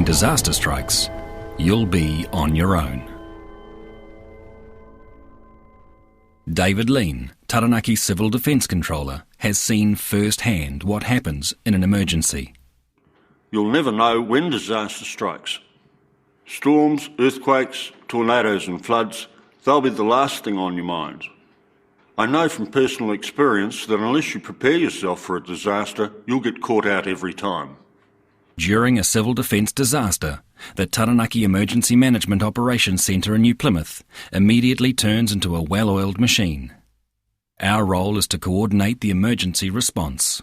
disaster strikes, you'll be on your own. David Lean, Taranaki Civil Defence Controller, has seen firsthand what happens in an emergency. You'll never know when disaster strikes. Storms, earthquakes, tornadoes and floods, they'll be the last thing on your mind. I know from personal experience that unless you prepare yourself for a disaster, you'll get caught out every time. During a civil defence disaster, the Taranaki Emergency Management Operations Centre in New Plymouth immediately turns into a well-oiled machine. Our role is to coordinate the emergency response.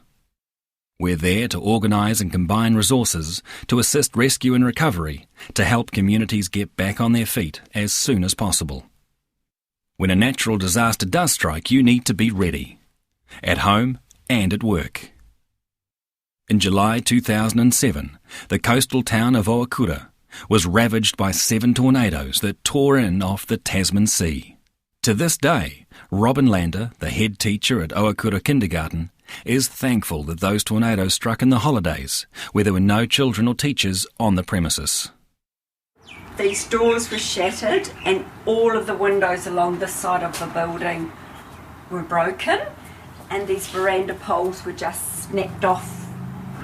We're there to organise and combine resources to assist rescue and recovery, to help communities get back on their feet as soon as possible. When a natural disaster does strike, you need to be ready, at home and at work. In July 2007, the coastal town of Ohakura was ravaged by 7 tornadoes that tore in off the Tasman Sea. To this day, Robin Lander, the head teacher at Ohakura Kindergarten, is thankful that those tornadoes struck in the holidays, where there were no children or teachers on the premises. These doors were shattered and all of the windows along this side of the building were broken, and these veranda poles were just snapped off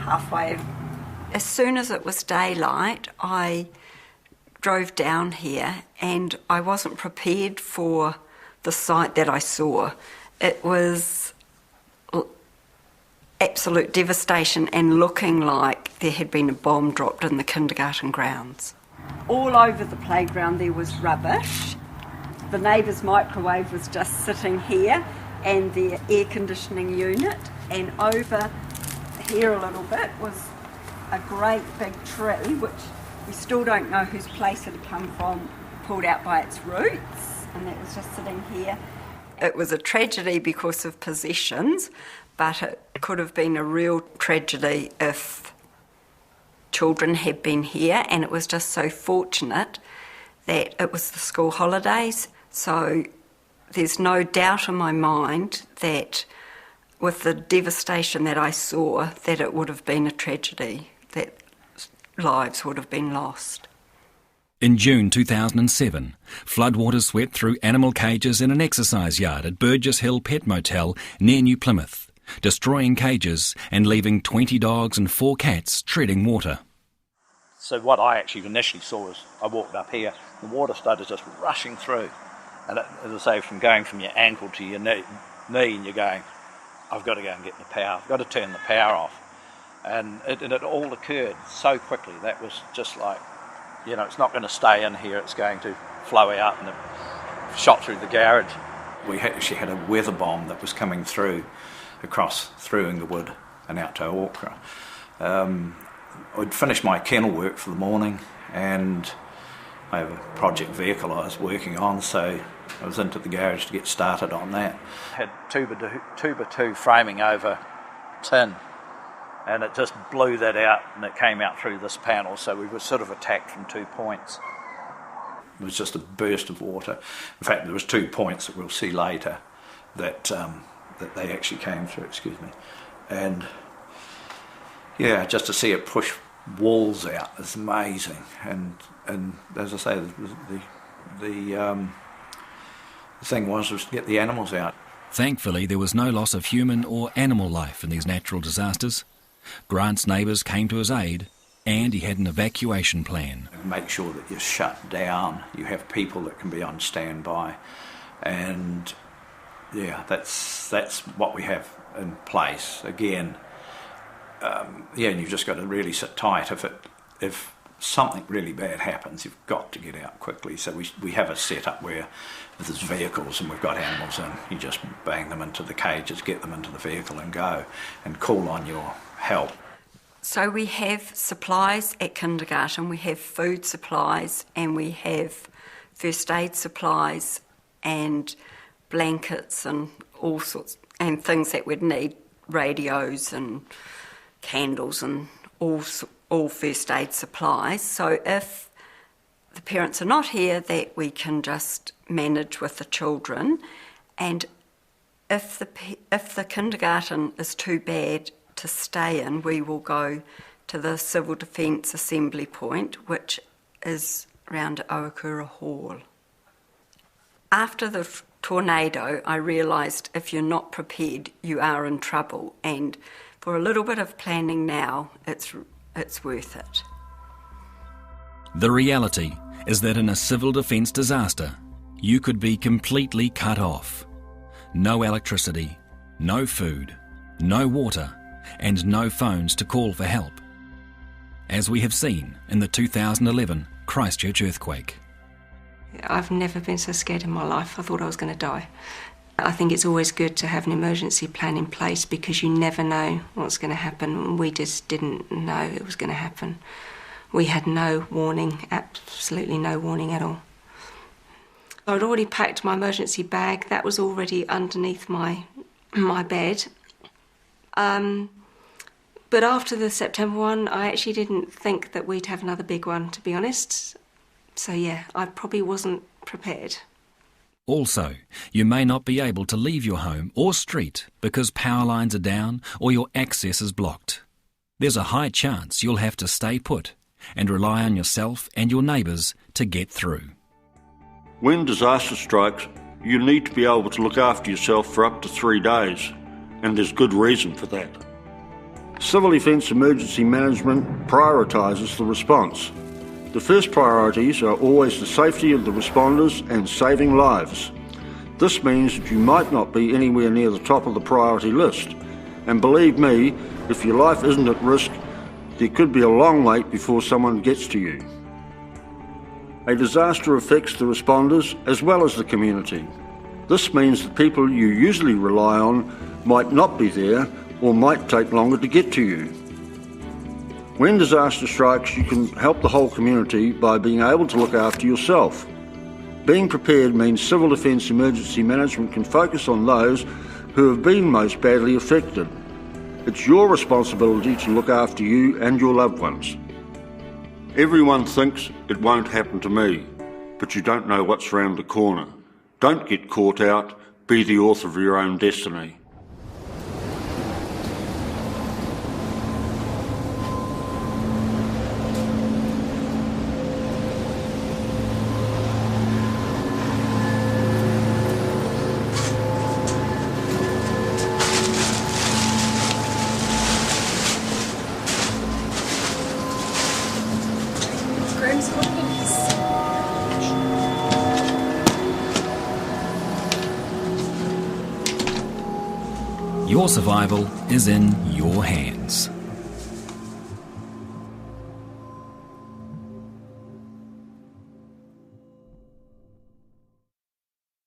halfway. As soon as it was daylight, I drove down here and I wasn't prepared for the sight that I saw. It was absolute devastation and looking like there had been a bomb dropped in the kindergarten grounds. All over the playground there was rubbish. The neighbour's microwave was just sitting here and the air conditioning unit, and over here a little bit was a great big tree which we still don't know whose place it had come from, pulled out by its roots, and that was just sitting here. It was a tragedy because of possessions, but it could have been a real tragedy if children had been here, and it was just so fortunate that it was the school holidays. So there's no doubt in my mind that with the devastation that I saw, that it would have been a tragedy, that lives would have been lost. In June 2007, floodwaters swept through animal cages in an exercise yard at Burgess Hill Pet Motel near New Plymouth, destroying cages and leaving 20 dogs and 4 cats treading water. So what I actually initially saw was, I walked up here, the water started just rushing through. And it, as I say, from going from your ankle to your knee and you're going, I've got to go and get the power, I've got to turn the power off. And it all occurred so quickly. That was just like, you know, it's not going to stay in here, it's going to flow out, and it shot through the garage. We actually had a weather bomb that was coming through, across through Inglewood and out to Ohakura. I'd finished my kennel work for the morning, and I have a project vehicle I was working on, so I was into the garage to get started on that. Had tuba 2 framing over tin, and it just blew that out, and it came out through this panel, so we were sort of attacked from 2 points. It was just a burst of water. In fact, there was 2 points that we'll see later that that they actually came through, and yeah, just to see it push walls out is amazing. And as I say, the thing was to get the animals out. Thankfully, there was no loss of human or animal life in these natural disasters. Grant's neighbours came to his aid, and he had an evacuation plan. Make sure that you're shut down, you have people that can be on standby, and yeah, that's what we have in place. Again, and you've just got to really sit tight. If something really bad happens, you've got to get out quickly. So we have a setup where if there's vehicles and we've got animals in, you just bang them into the cages, get them into the vehicle and go, and call on your help. So we have supplies at kindergarten, we have food supplies, and we have first aid supplies and blankets and all sorts, and things that we'd need, radios and candles and all first aid supplies. So if the parents are not here, that we can just manage with the children. And if the kindergarten is too bad to stay in, we will go to the Civil Defence Assembly Point, which is around Owakura Hall. After the tornado, I realised if you're not prepared, you are in trouble, and for a little bit of planning now, it's worth it. The reality is that in a civil defence disaster, you could be completely cut off. No electricity, no food, no water, and no phones to call for help, as we have seen in the 2011 Christchurch earthquake. I've never been so scared in my life. I thought I was going to die. I think it's always good to have an emergency plan in place because you never know what's going to happen. We just didn't know it was going to happen. We had no warning, absolutely no warning at all. I'd already packed my emergency bag. That was already underneath my bed. But after the September one, I actually didn't think that we'd have another big one, to be honest. So yeah, I probably wasn't prepared. Also, you may not be able to leave your home or street because power lines are down or your access is blocked. There's a high chance you'll have to stay put and rely on yourself and your neighbours to get through. When disaster strikes, you need to be able to look after yourself for up to 3 days, and there's good reason for that. Civil Defence Emergency Management prioritises the response. The first priorities are always the safety of the responders and saving lives. This means that you might not be anywhere near the top of the priority list, and believe me, if your life isn't at risk, there could be a long wait before someone gets to you. A disaster affects the responders as well as the community. This means that people you usually rely on might not be there or might take longer to get to you. When disaster strikes, you can help the whole community by being able to look after yourself. Being prepared means Civil Defence Emergency Management can focus on those who have been most badly affected. It's your responsibility to look after you and your loved ones. Everyone thinks it won't happen to me, but you don't know what's round the corner. Don't get caught out, be the author of your own destiny. Your survival is in your hands.